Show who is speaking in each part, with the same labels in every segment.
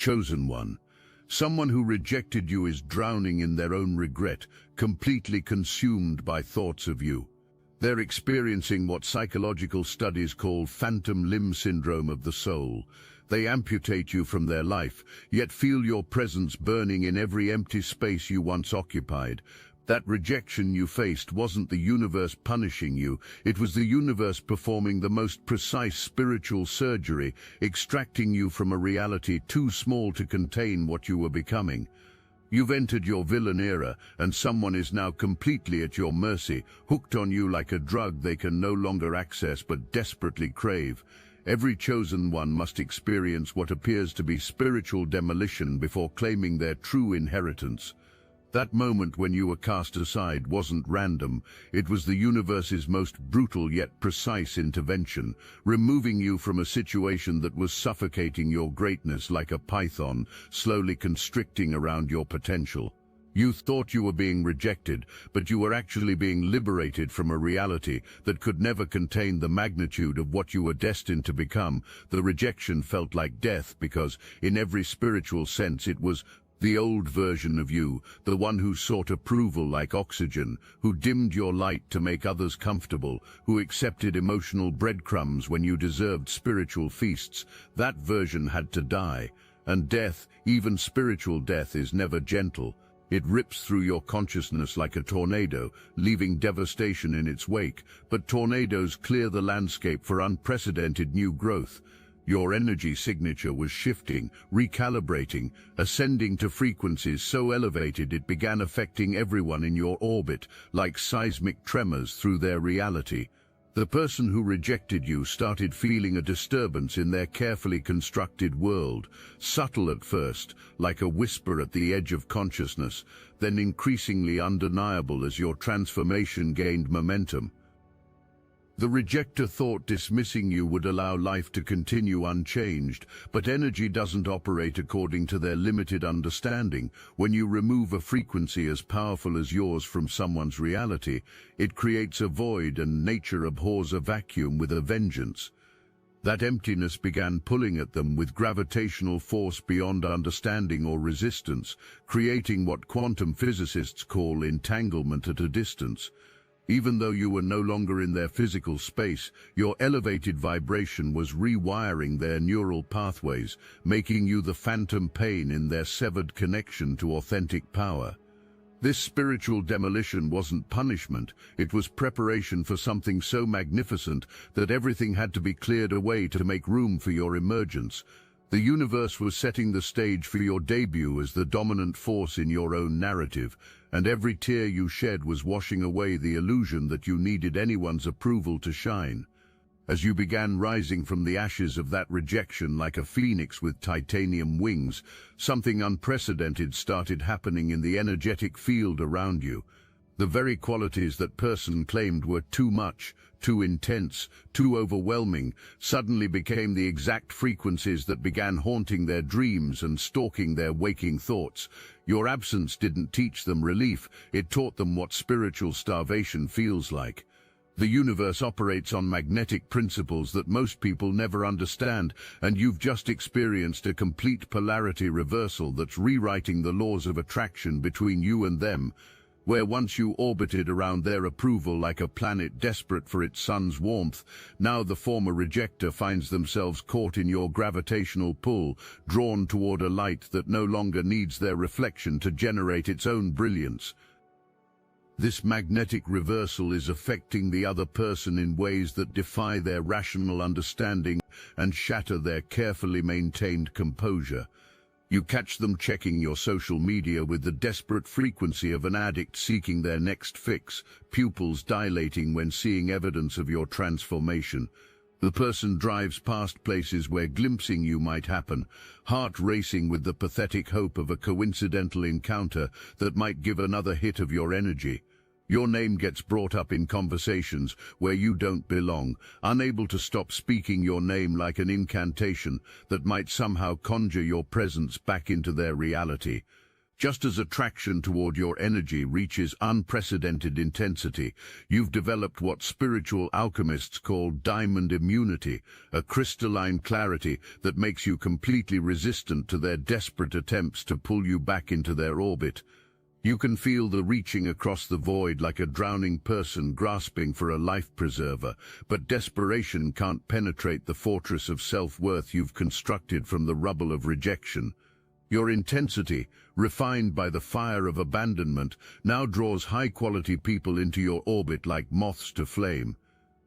Speaker 1: Chosen one. Someone who rejected you is drowning in their own regret, completely consumed by thoughts of you. They're experiencing what psychological studies call phantom limb syndrome of the soul. They amputate you from their life, yet feel your presence burning in every empty space you once occupied. That rejection you faced wasn't the universe punishing you, it was the universe performing the most precise spiritual surgery, extracting you from a reality too small to contain what you were becoming. You've entered your villain era, and someone is now completely at your mercy, hooked on you like a drug they can no longer access but desperately crave. Every chosen one must experience what appears to be spiritual demolition before claiming their true inheritance. That moment when you were cast aside wasn't random. It was the universe's most brutal yet precise intervention, removing you from a situation that was suffocating your greatness like a python, slowly constricting around your potential. You thought you were being rejected, but you were actually being liberated from a reality that could never contain the magnitude of what you were destined to become. The rejection felt like death because, in every spiritual sense, it was the old version of you, the one who sought approval like oxygen, who dimmed your light to make others comfortable, who accepted emotional breadcrumbs when you deserved spiritual feasts. That version had to die. And death, even spiritual death, is never gentle. It rips through your consciousness like a tornado, leaving devastation in its wake. But tornadoes clear the landscape for unprecedented new growth. Your energy signature was shifting, recalibrating, ascending to frequencies so elevated it began affecting everyone in your orbit, like seismic tremors through their reality. The person who rejected you started feeling a disturbance in their carefully constructed world, subtle at first, like a whisper at the edge of consciousness, then increasingly undeniable as your transformation gained momentum. The rejector thought dismissing you would allow life to continue unchanged, but energy doesn't operate according to their limited understanding. When you remove a frequency as powerful as yours from someone's reality, it creates a void, and nature abhors a vacuum with a vengeance. That emptiness began pulling at them with gravitational force beyond understanding or resistance, creating what quantum physicists call entanglement at a distance. Even though you were no longer in their physical space, your elevated vibration was rewiring their neural pathways, making you the phantom pain in their severed connection to authentic power. This spiritual demolition wasn't punishment, it was preparation for something so magnificent that everything had to be cleared away to make room for your emergence. The universe was setting the stage for your debut as the dominant force in your own narrative, and every tear you shed was washing away the illusion that you needed anyone's approval to shine. As you began rising from the ashes of that rejection like a phoenix with titanium wings, something unprecedented started happening in the energetic field around you. The very qualities that person claimed were too much, too intense, too overwhelming, suddenly became the exact frequencies that began haunting their dreams and stalking their waking thoughts. Your absence didn't teach them relief, it taught them what spiritual starvation feels like. The universe operates on magnetic principles that most people never understand, and you've just experienced a complete polarity reversal that's rewriting the laws of attraction between you and them. Where once you orbited around their approval like a planet desperate for its sun's warmth, now the former rejector finds themselves caught in your gravitational pull, drawn toward a light that no longer needs their reflection to generate its own brilliance. This magnetic reversal is affecting the other person in ways that defy their rational understanding and shatter their carefully maintained composure. You catch them checking your social media with the desperate frequency of an addict seeking their next fix, pupils dilating when seeing evidence of your transformation. The person drives past places where glimpsing you might happen, heart racing with the pathetic hope of a coincidental encounter that might give another hit of your energy. Your name gets brought up in conversations where you don't belong, unable to stop speaking your name like an incantation that might somehow conjure your presence back into their reality. Just as attraction toward your energy reaches unprecedented intensity, you've developed what spiritual alchemists call diamond immunity, a crystalline clarity that makes you completely resistant to their desperate attempts to pull you back into their orbit. You can feel the reaching across the void like a drowning person grasping for a life preserver, but desperation can't penetrate the fortress of self-worth you've constructed from the rubble of rejection. Your intensity, refined by the fire of abandonment, now draws high-quality people into your orbit like moths to flame.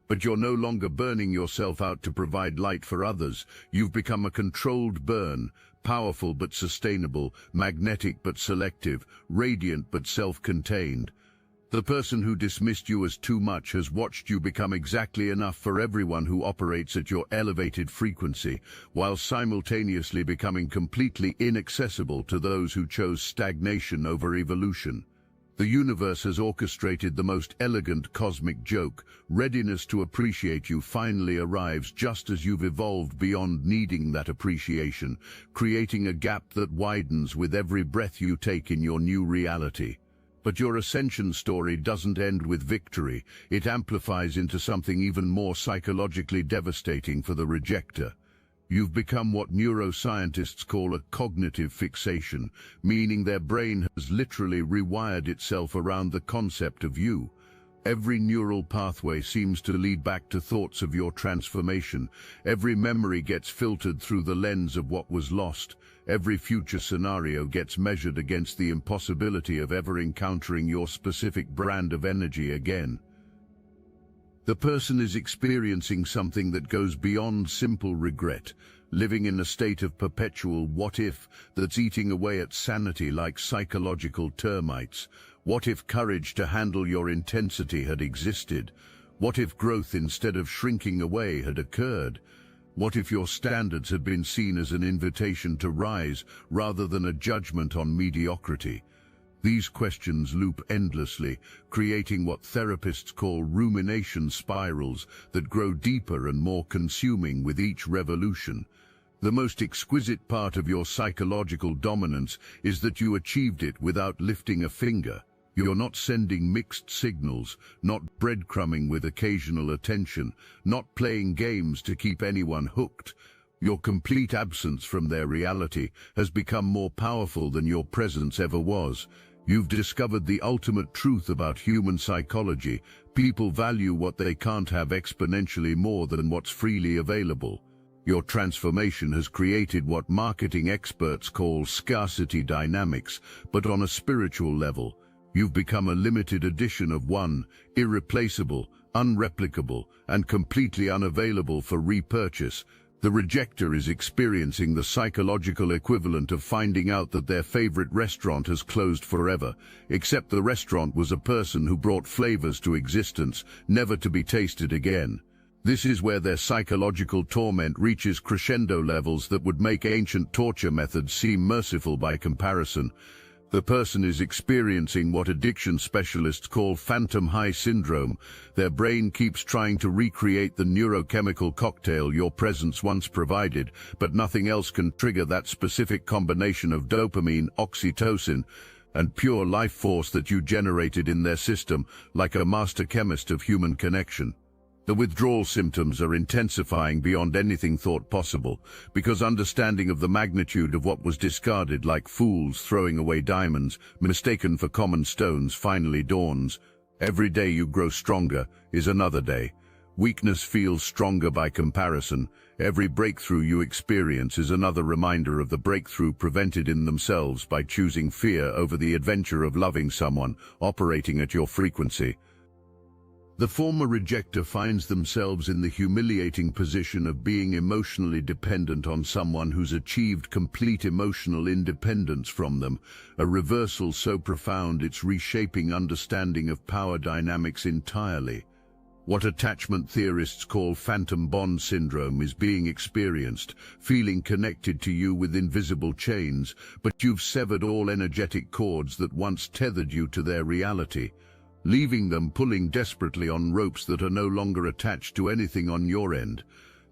Speaker 1: But you're no longer burning yourself out to provide light for others. You've become a controlled burn, powerful but sustainable, magnetic but selective, radiant but self-contained. The person who dismissed you as too much has watched you become exactly enough for everyone who operates at your elevated frequency, while simultaneously becoming completely inaccessible to those who chose stagnation over evolution. The universe has orchestrated the most elegant cosmic joke. Readiness to appreciate you finally arrives just as you've evolved beyond needing that appreciation, creating a gap that widens with every breath you take in your new reality. But your ascension story doesn't end with victory. It amplifies into something even more psychologically devastating for the rejecter. You've become what neuroscientists call a cognitive fixation, meaning their brain has literally rewired itself around the concept of you. Every neural pathway seems to lead back to thoughts of your transformation. Every memory gets filtered through the lens of what was lost. Every future scenario gets measured against the impossibility of ever encountering your specific brand of energy again. The person is experiencing something that goes beyond simple regret, living in a state of perpetual what-if that's eating away at sanity like psychological termites. What if courage to handle your intensity had existed? What if growth instead of shrinking away had occurred? What if your standards had been seen as an invitation to rise rather than a judgment on mediocrity? These questions loop endlessly, creating what therapists call rumination spirals that grow deeper and more consuming with each revolution. The most exquisite part of your psychological dominance is that you achieved it without lifting a finger. You're not sending mixed signals, not breadcrumbing with occasional attention, not playing games to keep anyone hooked. Your complete absence from their reality has become more powerful than your presence ever was. You've discovered the ultimate truth about human psychology. People value what they can't have exponentially more than what's freely available. Your transformation has created what marketing experts call scarcity dynamics, but on a spiritual level. You've become a limited edition of one, irreplaceable, unreplicable, and completely unavailable for repurchase. The rejecter is experiencing the psychological equivalent of finding out that their favorite restaurant has closed forever, except the restaurant was a person who brought flavors to existence, never to be tasted again. This is where their psychological torment reaches crescendo levels that would make ancient torture methods seem merciful by comparison. The person is experiencing what addiction specialists call phantom high syndrome. Their brain keeps trying to recreate the neurochemical cocktail your presence once provided, but nothing else can trigger that specific combination of dopamine, oxytocin, and pure life force that you generated in their system, like a master chemist of human connection. The withdrawal symptoms are intensifying beyond anything thought possible, because understanding of the magnitude of what was discarded like fools throwing away diamonds, mistaken for common stones, finally dawns. Every day you grow stronger is another day. Weakness feels stronger by comparison. Every breakthrough you experience is another reminder of the breakthrough prevented in themselves by choosing fear over the adventure of loving someone, operating at your frequency. The former rejecter finds themselves in the humiliating position of being emotionally dependent on someone who's achieved complete emotional independence from them, a reversal so profound it's reshaping understanding of power dynamics entirely. What attachment theorists call phantom bond syndrome is being experienced, feeling connected to you with invisible chains, but you've severed all energetic cords that once tethered you to their reality, leaving them pulling desperately on ropes that are no longer attached to anything on your end.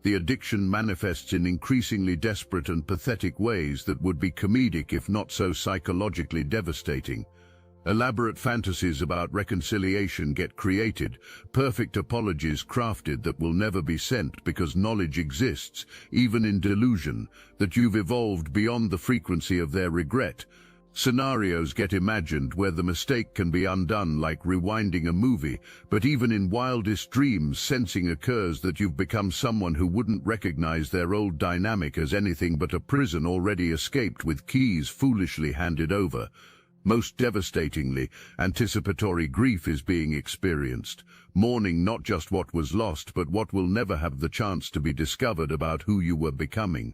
Speaker 1: The addiction manifests in increasingly desperate and pathetic ways that would be comedic if not so psychologically devastating. Elaborate fantasies about reconciliation get created, perfect apologies crafted that will never be sent because knowledge exists, even in delusion, that you've evolved beyond the frequency of their regret. Scenarios get imagined where the mistake can be undone like rewinding a movie, but even in wildest dreams sensing occurs that you've become someone who wouldn't recognize their old dynamic as anything but a prison already escaped with keys foolishly handed over. Most devastatingly, anticipatory grief is being experienced, mourning not just what was lost but what will never have the chance to be discovered about who you were becoming.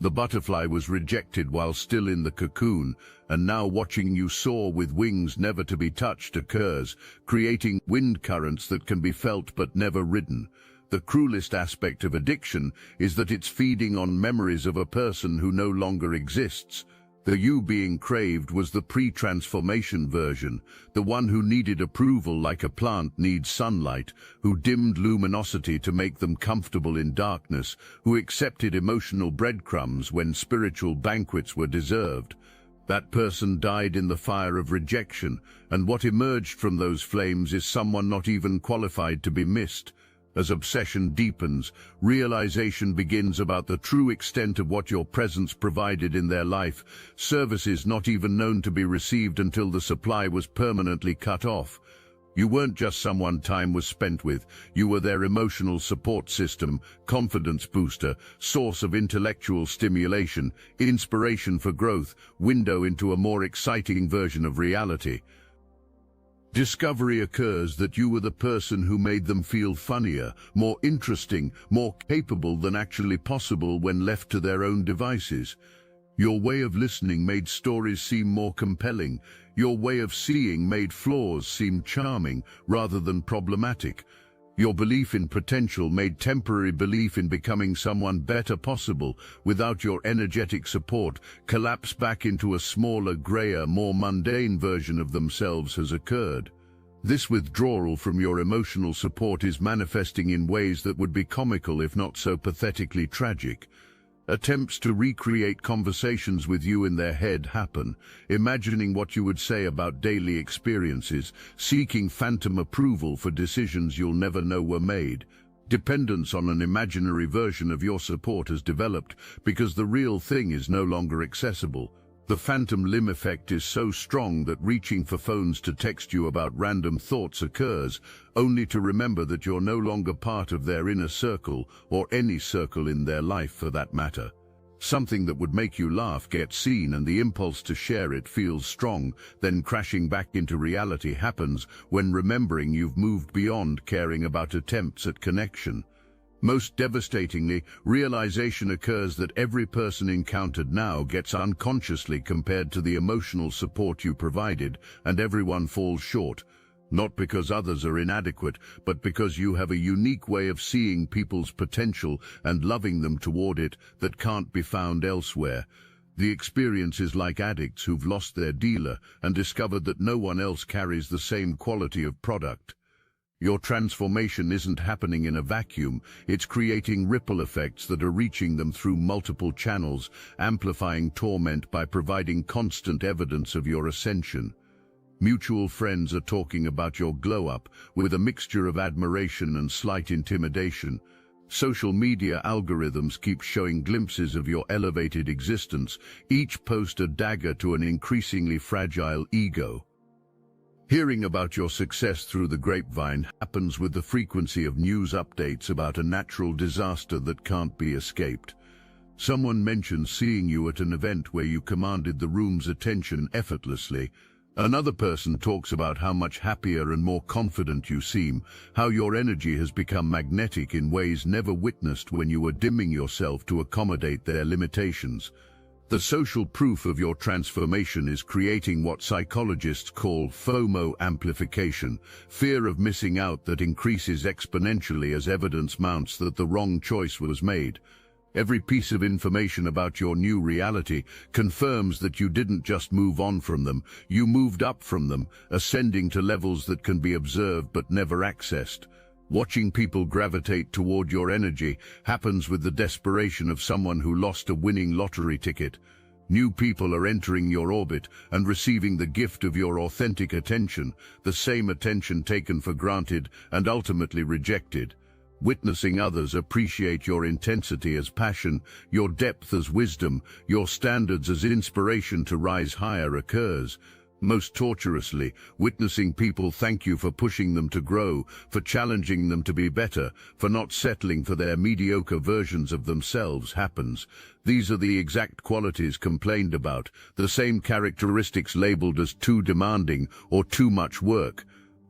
Speaker 1: The butterfly was rejected while still in the cocoon, and now watching you soar with wings never to be touched occurs, creating wind currents that can be felt but never ridden. The cruelest aspect of addiction is that it's feeding on memories of a person who no longer exists. The you being craved was the pre-transformation version, the one who needed approval like a plant needs sunlight, who dimmed luminosity to make them comfortable in darkness, who accepted emotional breadcrumbs when spiritual banquets were deserved. That person died in the fire of rejection, and what emerged from those flames is someone not even qualified to be missed. As obsession deepens, realization begins about the true extent of what your presence provided in their life, services not even known to be received until the supply was permanently cut off. You weren't just someone time was spent with, you were their emotional support system, confidence booster, source of intellectual stimulation, inspiration for growth, window into a more exciting version of reality. Discovery occurs that you were the person who made them feel funnier, more interesting, more capable than actually possible when left to their own devices. Your way of listening made stories seem more compelling. Your way of seeing made flaws seem charming rather than problematic. Your belief in potential made temporary belief in becoming someone better possible. Without your energetic support, collapse back into a smaller, grayer, more mundane version of themselves has occurred. This withdrawal from your emotional support is manifesting in ways that would be comical if not so pathetically tragic. Attempts to recreate conversations with you in their head happen, imagining what you would say about daily experiences, seeking phantom approval for decisions you'll never know were made. Dependence on an imaginary version of your support has developed because the real thing is no longer accessible. The phantom limb effect is so strong that reaching for phones to text you about random thoughts occurs, only to remember that you're no longer part of their inner circle, or any circle in their life for that matter. Something that would make you laugh gets seen and the impulse to share it feels strong, then crashing back into reality happens when remembering you've moved beyond caring about attempts at connection. Most devastatingly, realization occurs that every person encountered now gets unconsciously compared to the emotional support you provided, and everyone falls short. Not because others are inadequate, but because you have a unique way of seeing people's potential and loving them toward it that can't be found elsewhere. The experience is like addicts who've lost their dealer and discovered that no one else carries the same quality of product. Your transformation isn't happening in a vacuum, it's creating ripple effects that are reaching them through multiple channels, amplifying torment by providing constant evidence of your ascension. Mutual friends are talking about your glow-up, with a mixture of admiration and slight intimidation. Social media algorithms keep showing glimpses of your elevated existence, each post a dagger to an increasingly fragile ego. Hearing about your success through the grapevine happens with the frequency of news updates about a natural disaster that can't be escaped. Someone mentions seeing you at an event where you commanded the room's attention effortlessly. Another person talks about how much happier and more confident you seem, how your energy has become magnetic in ways never witnessed when you were dimming yourself to accommodate their limitations. The social proof of your transformation is creating what psychologists call FOMO amplification, fear of missing out that increases exponentially as evidence mounts that the wrong choice was made. Every piece of information about your new reality confirms that you didn't just move on from them, you moved up from them, ascending to levels that can be observed but never accessed. Watching people gravitate toward your energy happens with the desperation of someone who lost a winning lottery ticket. New people are entering your orbit and receiving the gift of your authentic attention, the same attention taken for granted and ultimately rejected. Witnessing others appreciate your intensity as passion, your depth as wisdom, your standards as inspiration to rise higher occurs. Most torturously, witnessing people thank you for pushing them to grow, for challenging them to be better, for not settling for their mediocre versions of themselves happens. These are the exact qualities complained about, the same characteristics labeled as too demanding or too much work.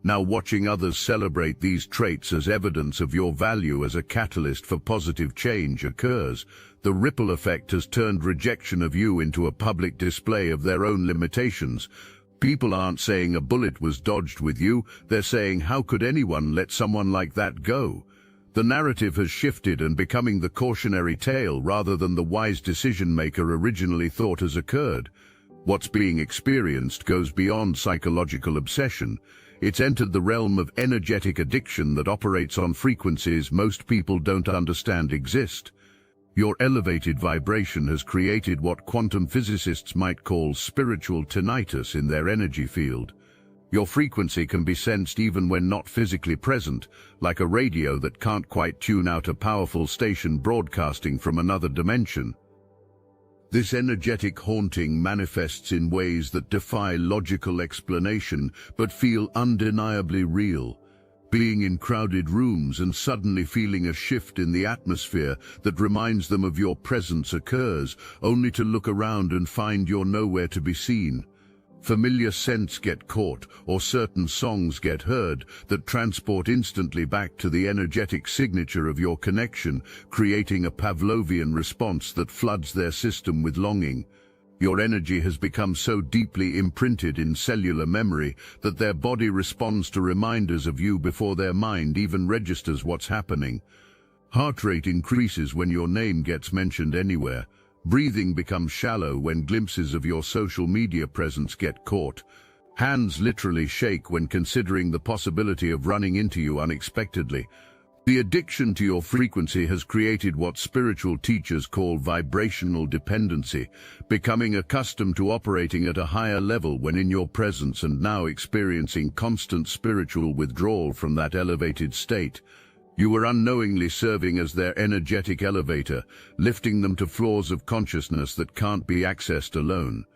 Speaker 1: Now watching others celebrate these traits as evidence of your value as a catalyst for positive change occurs. The ripple effect has turned rejection of you into a public display of their own limitations. People aren't saying a bullet was dodged with you, they're saying, how could anyone let someone like that go? The narrative has shifted and becoming the cautionary tale rather than the wise decision-maker originally thought has occurred. What's being experienced goes beyond psychological obsession. It's entered the realm of energetic addiction that operates on frequencies most people don't understand exist. Your elevated vibration has created what quantum physicists might call spiritual tinnitus in their energy field. Your frequency can be sensed even when not physically present, like a radio that can't quite tune out a powerful station broadcasting from another dimension. This energetic haunting manifests in ways that defy logical explanation but feel undeniably real. Being in crowded rooms and suddenly feeling a shift in the atmosphere that reminds them of your presence occurs, only to look around and find you're nowhere to be seen. Familiar scents get caught, or certain songs get heard that transport instantly back to the energetic signature of your connection, creating a Pavlovian response that floods their system with longing. Your energy has become so deeply imprinted in cellular memory that their body responds to reminders of you before their mind even registers what's happening. Heart rate increases when your name gets mentioned anywhere. Breathing becomes shallow when glimpses of your social media presence get caught. Hands literally shake when considering the possibility of running into you unexpectedly. The addiction to your frequency has created what spiritual teachers call vibrational dependency, becoming accustomed to operating at a higher level when in your presence and now experiencing constant spiritual withdrawal from that elevated state. You are unknowingly serving as their energetic elevator, lifting them to floors of consciousness that can't be accessed alone.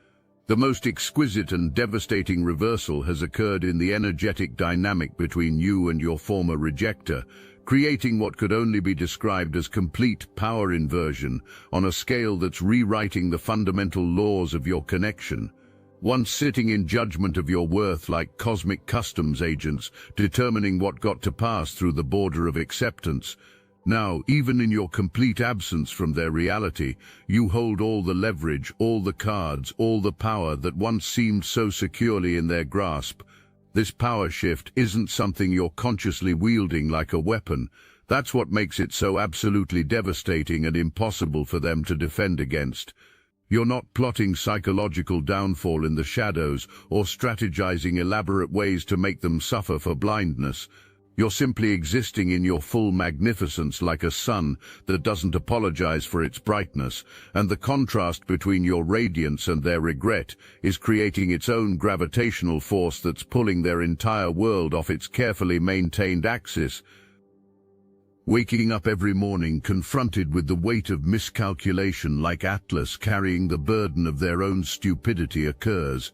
Speaker 1: The most exquisite and devastating reversal has occurred in the energetic dynamic between you and your former rejector, creating what could only be described as complete power inversion on a scale that's rewriting the fundamental laws of your connection. Once sitting in judgment of your worth like cosmic customs agents, determining what got to pass through the border of acceptance, now, even in your complete absence from their reality, you hold all the leverage, all the cards, all the power that once seemed so securely in their grasp. This power shift isn't something you're consciously wielding like a weapon. That's what makes it so absolutely devastating and impossible for them to defend against. You're not plotting psychological downfall in the shadows or strategizing elaborate ways to make them suffer for blindness. You're simply existing in your full magnificence like a sun that doesn't apologize for its brightness, and the contrast between your radiance and their regret is creating its own gravitational force that's pulling their entire world off its carefully maintained axis. Waking up every morning confronted with the weight of miscalculation like Atlas carrying the burden of their own stupidity occurs.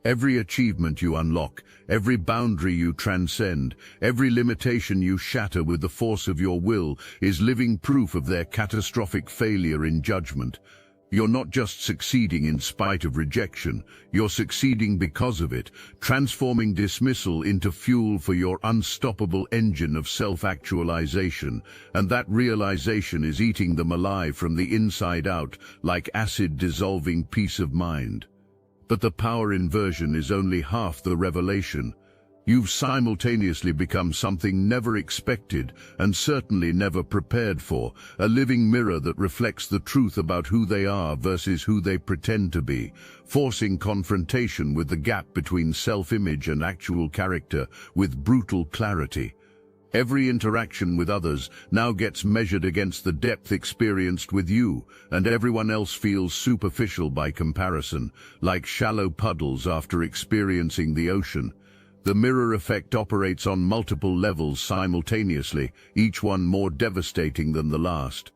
Speaker 1: Every achievement you unlock, every boundary you transcend, every limitation you shatter with the force of your will is living proof of their catastrophic failure in judgment. You're not just succeeding in spite of rejection, you're succeeding because of it, transforming dismissal into fuel for your unstoppable engine of self-actualization, and that realization is eating them alive from the inside out like acid-dissolving peace of mind. But the power inversion is only half the revelation. You've simultaneously become something never expected and certainly never prepared for, a living mirror that reflects the truth about who they are versus who they pretend to be, forcing confrontation with the gap between self-image and actual character with brutal clarity. Every interaction with others now gets measured against the depth experienced with you, and everyone else feels superficial by comparison, like shallow puddles after experiencing the ocean. The mirror effect operates on multiple levels simultaneously, each one more devastating than the last.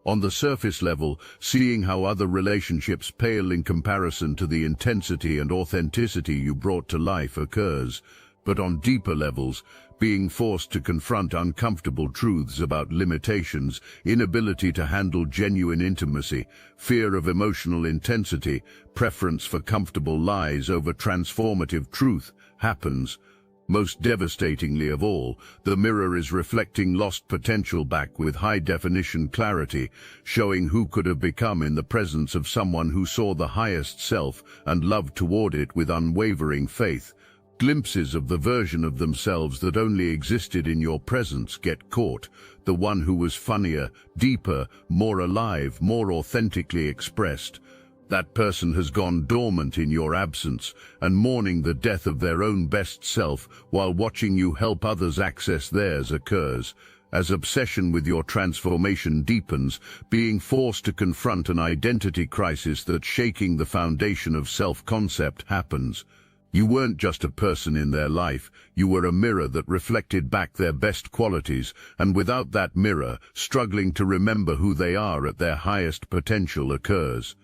Speaker 1: On the surface level, seeing how other relationships pale in comparison to the intensity and authenticity you brought to life occurs. But on deeper levels, being forced to confront uncomfortable truths about limitations, inability to handle genuine intimacy, fear of emotional intensity, preference for comfortable lies over transformative truth, happens. Most devastatingly of all, the mirror is reflecting lost potential back with high-definition clarity, showing who could have become in the presence of someone who saw the highest self and loved toward it with unwavering faith. Glimpses of the version of themselves that only existed in your presence get caught, the one who was funnier, deeper, more alive, more authentically expressed. That person has gone dormant in your absence and mourning the death of their own best self while watching you help others access theirs occurs. As obsession with your transformation deepens, being forced to confront an identity crisis that's shaking the foundation of self-concept happens. You weren't just a person in their life, you were a mirror that reflected back their best qualities, and without that mirror, struggling to remember who they are at their highest potential occurs.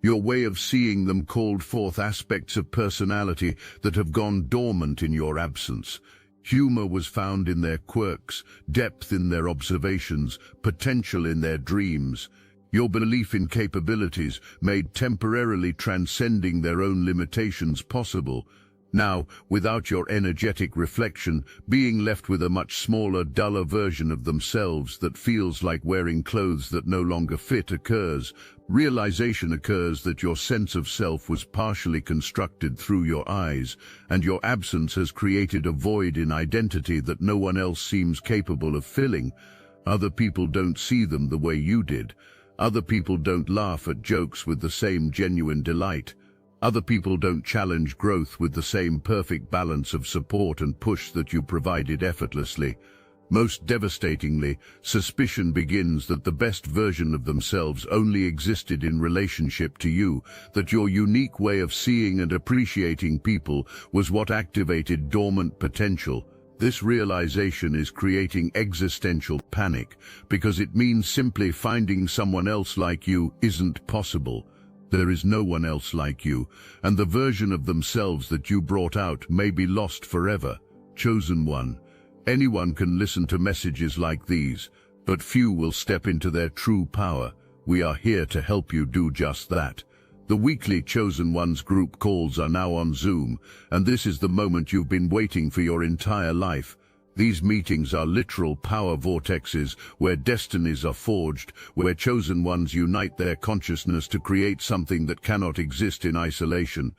Speaker 1: Your way of seeing them called forth aspects of personality that have gone dormant in your absence. Humor was found in their quirks, depth in their observations, potential in their dreams. Your belief in capabilities made temporarily transcending their own limitations possible. Now, without your energetic reflection, being left with a much smaller, duller version of themselves that feels like wearing clothes that no longer fit occurs. Realization occurs that your sense of self was partially constructed through your eyes, and your absence has created a void in identity that no one else seems capable of filling. Other people don't see them the way you did. Other people don't laugh at jokes with the same genuine delight. Other people don't challenge growth with the same perfect balance of support and push that you provided effortlessly. Most devastatingly, suspicion begins that the best version of themselves only existed in relationship to you, that your unique way of seeing and appreciating people was what activated dormant potential. This realization is creating existential panic, because it means simply finding someone else like you isn't possible. There is no one else like you, and the version of themselves that you brought out may be lost forever. Chosen one. Anyone can listen to messages like these, but few will step into their true power. We are here to help you do just that. The weekly Chosen Ones group calls are now on Zoom, and this is the moment you've been waiting for your entire life. These meetings are literal power vortexes where destinies are forged, where Chosen Ones unite their consciousness to create something that cannot exist in isolation.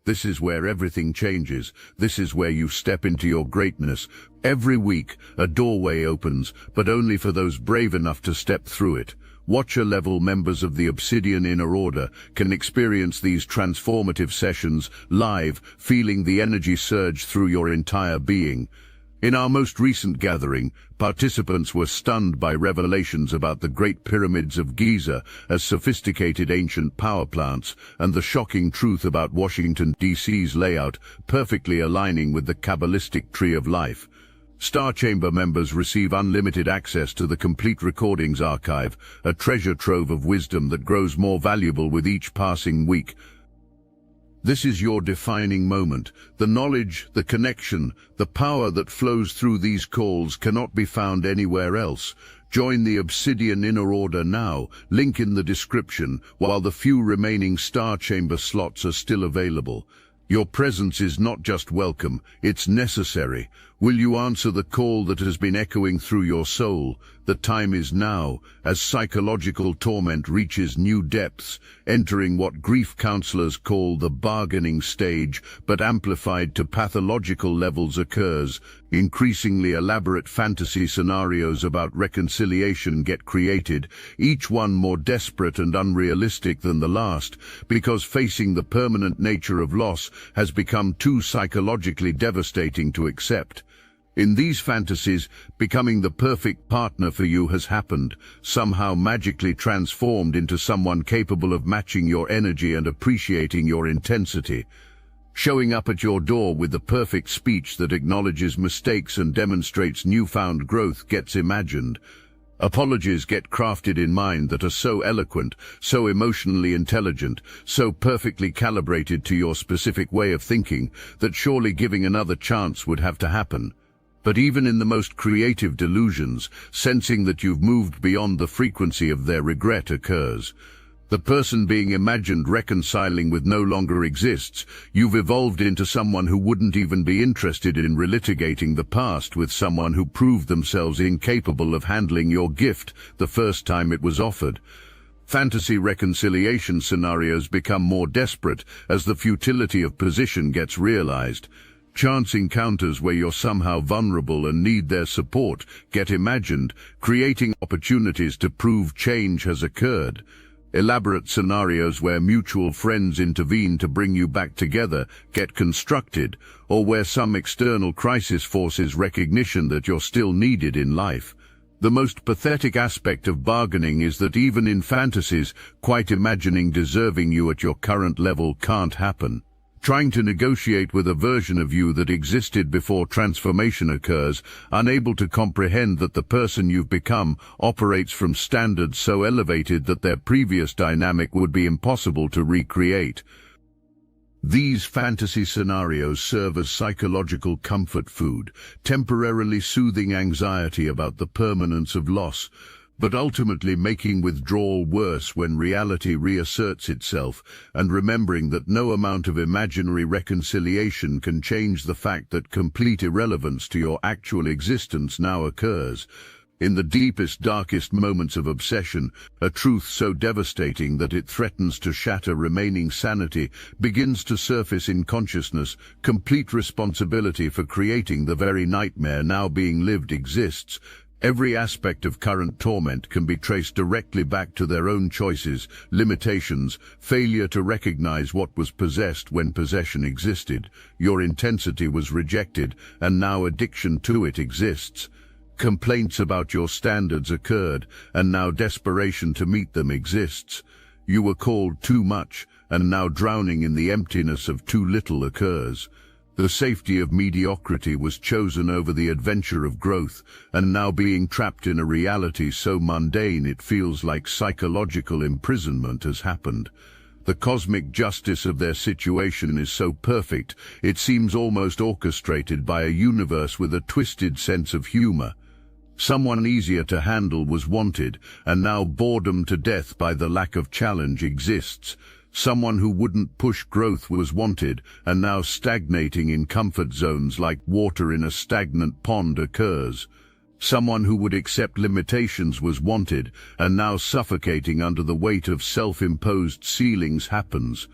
Speaker 1: This is where everything changes. This is where you step into your greatness. Every week, a doorway opens, but only for those brave enough to step through it. Watcher-level members of the Obsidian Inner Order can experience these transformative sessions live, feeling the energy surge through your entire being. In our most recent gathering, participants were stunned by revelations about the Great Pyramids of Giza as sophisticated ancient power plants and the shocking truth about Washington, D.C.'s layout perfectly aligning with the Kabbalistic Tree of Life. Star Chamber members receive unlimited access to the complete recordings archive, a treasure trove of wisdom that grows more valuable with each passing week. This is your defining moment. The knowledge, the connection, the power that flows through these calls cannot be found anywhere else. Join the Obsidian Inner Order now, link in the description, while the few remaining Star Chamber slots are still available. Your presence is not just welcome, it's necessary. Will you answer the call that has been echoing through your soul? The time is now, as psychological torment reaches new depths, entering what grief counselors call the bargaining stage, but amplified to pathological levels occurs. Increasingly elaborate fantasy scenarios about reconciliation get created, each one more desperate and unrealistic than the last, because facing the permanent nature of loss has become too psychologically devastating to accept. In these fantasies, becoming the perfect partner for you has happened, somehow magically transformed into someone capable of matching your energy and appreciating your intensity. Showing up at your door with the perfect speech that acknowledges mistakes and demonstrates newfound growth gets imagined. Apologies get crafted in mind that are so eloquent, so emotionally intelligent, so perfectly calibrated to your specific way of thinking that surely giving another chance would have to happen. But even in the most creative delusions, sensing that you've moved beyond the frequency of their regret occurs. The person being imagined reconciling with no longer exists. You've evolved into someone who wouldn't even be interested in relitigating the past with someone who proved themselves incapable of handling your gift the first time it was offered. Fantasy reconciliation scenarios become more desperate as the futility of position gets realized. Chance encounters where you're somehow vulnerable and need their support get imagined, creating opportunities to prove change has occurred. Elaborate scenarios where mutual friends intervene to bring you back together get constructed, or where some external crisis forces recognition that you're still needed in life. The most pathetic aspect of bargaining is that even in fantasies, quite imagining deserving you at your current level can't happen. Trying to negotiate with a version of you that existed before transformation occurs, unable to comprehend that the person you've become operates from standards so elevated that their previous dynamic would be impossible to recreate. These fantasy scenarios serve as psychological comfort food, temporarily soothing anxiety about the permanence of loss, but ultimately making withdrawal worse when reality reasserts itself, and remembering that no amount of imaginary reconciliation can change the fact that complete irrelevance to your actual existence now occurs. In the deepest, darkest moments of obsession, a truth so devastating that it threatens to shatter remaining sanity begins to surface in consciousness. Complete responsibility for creating the very nightmare now being lived exists. Every aspect of current torment can be traced directly back to their own choices, limitations, failure to recognize what was possessed when possession existed. Your intensity was rejected, and now addiction to it exists. Complaints about your standards occurred, and now desperation to meet them exists. You were called too much, and now drowning in the emptiness of too little occurs. The safety of mediocrity was chosen over the adventure of growth, and now being trapped in a reality so mundane it feels like psychological imprisonment has happened. The cosmic justice of their situation is so perfect, it seems almost orchestrated by a universe with a twisted sense of humor. Someone easier to handle was wanted, and now boredom to death by the lack of challenge exists. Someone who wouldn't push growth was wanted, and now stagnating in comfort zones like water in a stagnant pond occurs. Someone who would accept limitations was wanted, and now suffocating under the weight of self-imposed ceilings happens.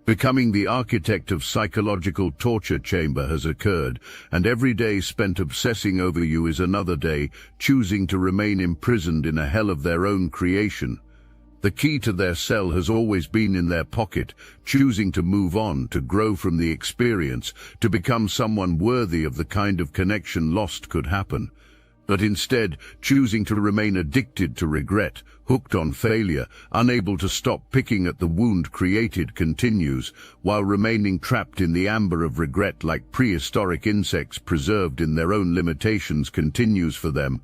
Speaker 1: Becoming the architect of psychological torture chamber has occurred, and every day spent obsessing over you is another day, choosing to remain imprisoned in a hell of their own creation. The key to their cell has always been in their pocket, choosing to move on, to grow from the experience, to become someone worthy of the kind of connection lost could happen. But instead, choosing to remain addicted to regret, hooked on failure, unable to stop picking at the wound created continues, while remaining trapped in the amber of regret like prehistoric insects preserved in their own limitations continues for them.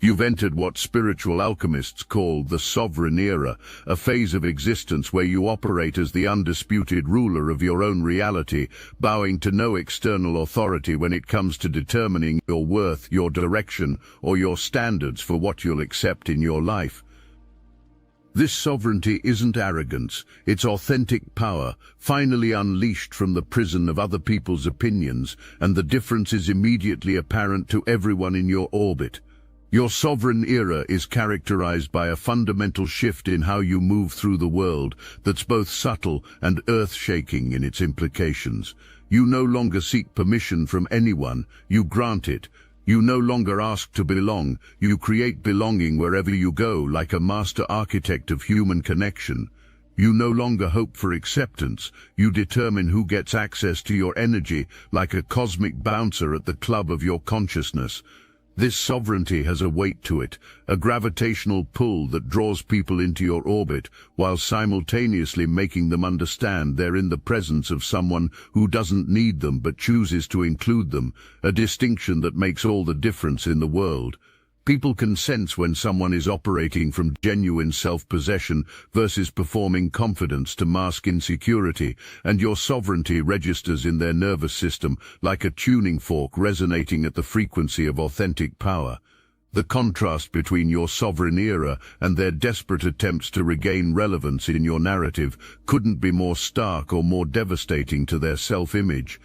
Speaker 1: You've entered what spiritual alchemists call the sovereign era, a phase of existence where you operate as the undisputed ruler of your own reality, bowing to no external authority when it comes to determining your worth, your direction, or your standards for what you'll accept in your life. This sovereignty isn't arrogance, it's authentic power, finally unleashed from the prison of other people's opinions, and the difference is immediately apparent to everyone in your orbit. Your sovereign era is characterized by a fundamental shift in how you move through the world that's both subtle and earth-shaking in its implications. You no longer seek permission from anyone, you grant it. You no longer ask to belong, you create belonging wherever you go like a master architect of human connection. You no longer hope for acceptance. You determine who gets access to your energy, like a cosmic bouncer at the club of your consciousness. This sovereignty has a weight to it, a gravitational pull that draws people into your orbit, while simultaneously making them understand they're in the presence of someone who doesn't need them but chooses to include them, a distinction that makes all the difference in the world. People can sense when someone is operating from genuine self-possession versus performing confidence to mask insecurity, and your sovereignty registers in their nervous system like a tuning fork resonating at the frequency of authentic power. The contrast between your sovereign era and their desperate attempts to regain relevance in your narrative couldn't be more stark or more devastating to their self-image.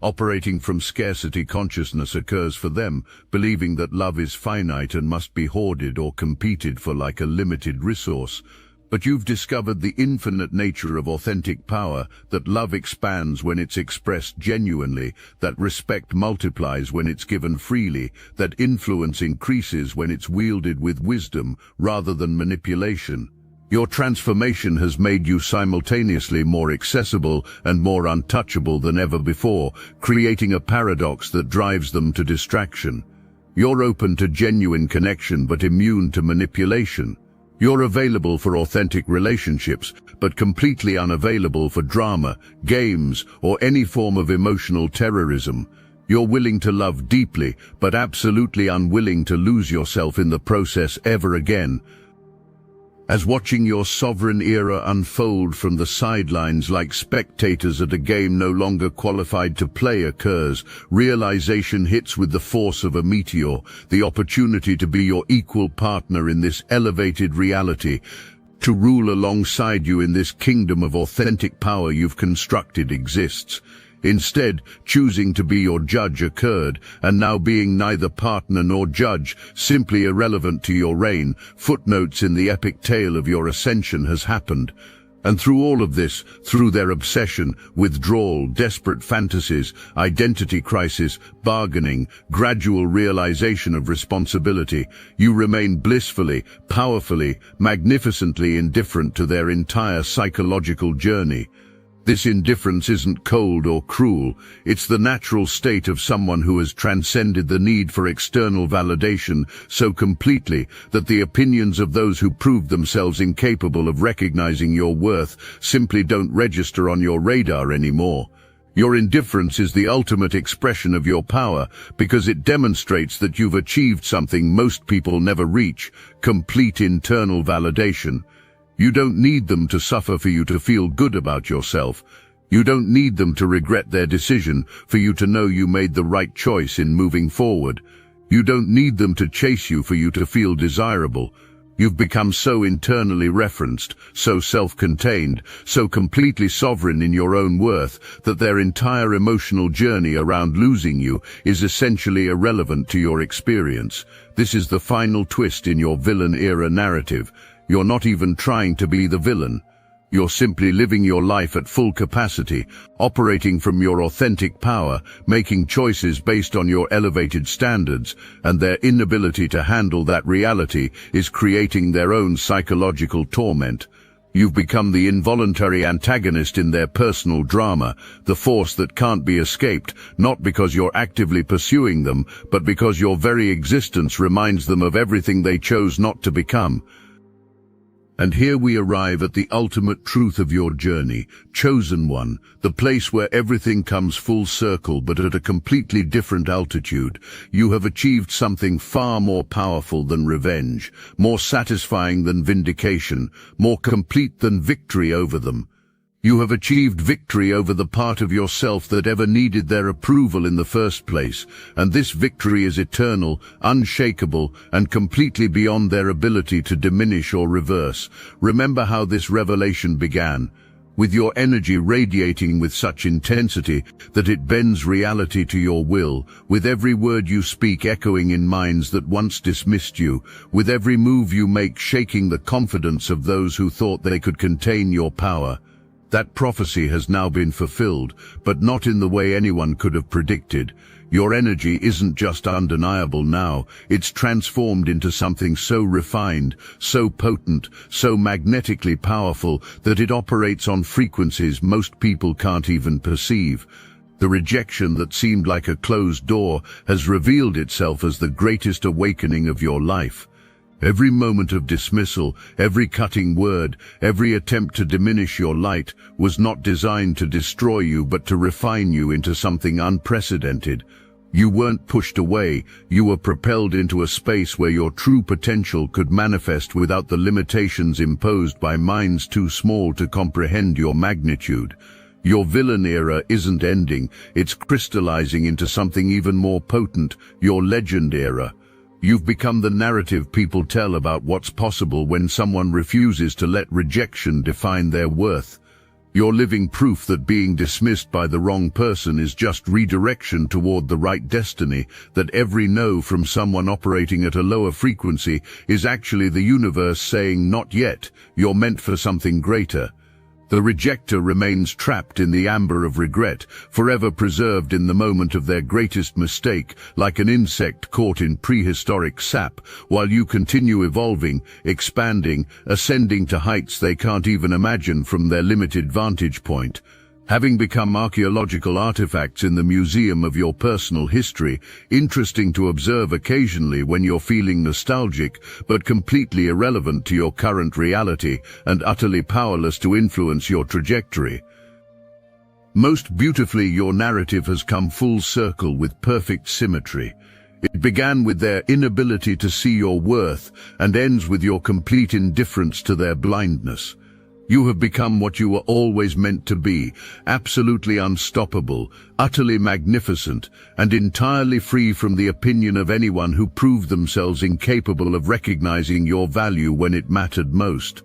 Speaker 1: Operating from scarcity consciousness occurs for them, believing that love is finite and must be hoarded or competed for like a limited resource. But you've discovered the infinite nature of authentic power, that love expands when it's expressed genuinely, that respect multiplies when it's given freely, that influence increases when it's wielded with wisdom rather than manipulation. Your transformation has made you simultaneously more accessible and more untouchable than ever before, creating a paradox that drives them to distraction. You're open to genuine connection but immune to manipulation. You're available for authentic relationships, but completely unavailable for drama, games, or any form of emotional terrorism. You're willing to love deeply, but absolutely unwilling to lose yourself in the process ever again. As watching your sovereign era unfold from the sidelines like spectators at a game no longer qualified to play occurs, realization hits with the force of a meteor, the opportunity to be your equal partner in this elevated reality, to rule alongside you in this kingdom of authentic power you've constructed exists. Instead, choosing to be your judge occurred, and now being neither partner nor judge, simply irrelevant to your reign, footnotes in the epic tale of your ascension has happened. And through all of this, through their obsession, withdrawal, desperate fantasies, identity crisis, bargaining, gradual realization of responsibility, you remain blissfully, powerfully, magnificently indifferent to their entire psychological journey. This indifference isn't cold or cruel, it's the natural state of someone who has transcended the need for external validation so completely that the opinions of those who prove themselves incapable of recognizing your worth simply don't register on your radar anymore. Your indifference is the ultimate expression of your power because it demonstrates that you've achieved something most people never reach: complete internal validation. You don't need them to suffer for you to feel good about yourself. You don't need them to regret their decision for you to know you made the right choice in moving forward. You don't need them to chase you for you to feel desirable. You've become so internally referenced, so self-contained, so completely sovereign in your own worth that their entire emotional journey around losing you is essentially irrelevant to your experience. This is the final twist in your villain-era narrative. You're not even trying to be the villain. You're simply living your life at full capacity, operating from your authentic power, making choices based on your elevated standards, and their inability to handle that reality is creating their own psychological torment. You've become the involuntary antagonist in their personal drama, the force that can't be escaped, not because you're actively pursuing them, but because your very existence reminds them of everything they chose not to become. And here we arrive at the ultimate truth of your journey, chosen one, the place where everything comes full circle but at a completely different altitude. You have achieved something far more powerful than revenge, more satisfying than vindication, more complete than victory over them. You have achieved victory over the part of yourself that ever needed their approval in the first place, and this victory is eternal, unshakable, and completely beyond their ability to diminish or reverse. Remember how this revelation began, with your energy radiating with such intensity that it bends reality to your will, with every word you speak echoing in minds that once dismissed you, with every move you make shaking the confidence of those who thought they could contain your power. That prophecy has now been fulfilled, but not in the way anyone could have predicted. Your energy isn't just undeniable now, it's transformed into something so refined, so potent, so magnetically powerful that it operates on frequencies most people can't even perceive. The rejection that seemed like a closed door has revealed itself as the greatest awakening of your life. Every moment of dismissal, every cutting word, every attempt to diminish your light was not designed to destroy you but to refine you into something unprecedented. You weren't pushed away, you were propelled into a space where your true potential could manifest without the limitations imposed by minds too small to comprehend your magnitude. Your villain era isn't ending, it's crystallizing into something even more potent, your legend era. You've become the narrative people tell about what's possible when someone refuses to let rejection define their worth. You're living proof that being dismissed by the wrong person is just redirection toward the right destiny, that every no from someone operating at a lower frequency is actually the universe saying, "Not yet, you're meant for something greater." The rejecter remains trapped in the amber of regret, forever preserved in the moment of their greatest mistake, like an insect caught in prehistoric sap, while you continue evolving, expanding, ascending to heights they can't even imagine from their limited vantage point. Having become archaeological artifacts in the museum of your personal history, interesting to observe occasionally when you're feeling nostalgic, but completely irrelevant to your current reality and utterly powerless to influence your trajectory. Most beautifully, your narrative has come full circle with perfect symmetry. It began with their inability to see your worth and ends with your complete indifference to their blindness. You have become what you were always meant to be, absolutely unstoppable, utterly magnificent, and entirely free from the opinion of anyone who proved themselves incapable of recognizing your value when it mattered most.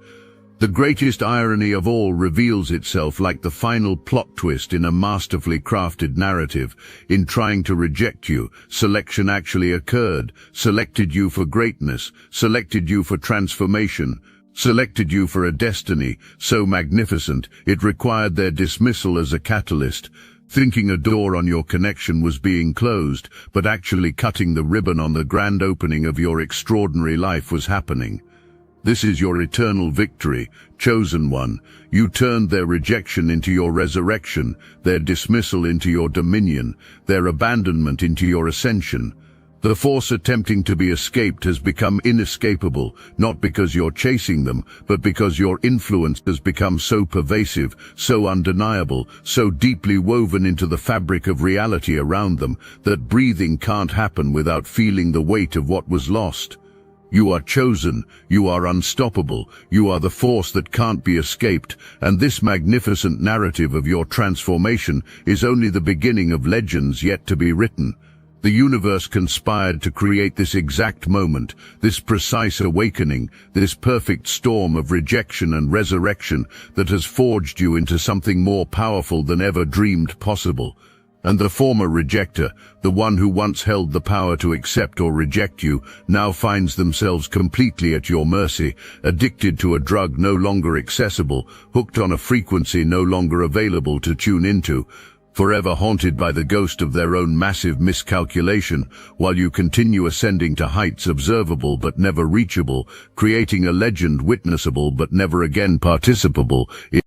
Speaker 1: The greatest irony of all reveals itself like the final plot twist in a masterfully crafted narrative. In trying to reject you, selection actually occurred, selected you for greatness, selected you for transformation, selected you for a destiny so magnificent it required their dismissal as a catalyst, thinking a door on your connection was being closed, but actually cutting the ribbon on the grand opening of your extraordinary life was happening. This is your eternal victory, chosen one. You turned their rejection into your resurrection, their dismissal into your dominion, their abandonment into your ascension. The force attempting to be escaped has become inescapable, not because you're chasing them, but because your influence has become so pervasive, so undeniable, so deeply woven into the fabric of reality around them, that breathing can't happen without feeling the weight of what was lost. You are chosen, you are unstoppable, you are the force that can't be escaped, and this magnificent narrative of your transformation is only the beginning of legends yet to be written. The universe conspired to create this exact moment, this precise awakening, this perfect storm of rejection and resurrection that has forged you into something more powerful than ever dreamed possible. And the former rejecter, the one who once held the power to accept or reject you, now finds themselves completely at your mercy, addicted to a drug no longer accessible, hooked on a frequency no longer available to tune into, forever haunted by the ghost of their own massive miscalculation, while you continue ascending to heights observable but never reachable, creating a legend witnessable but never again participable.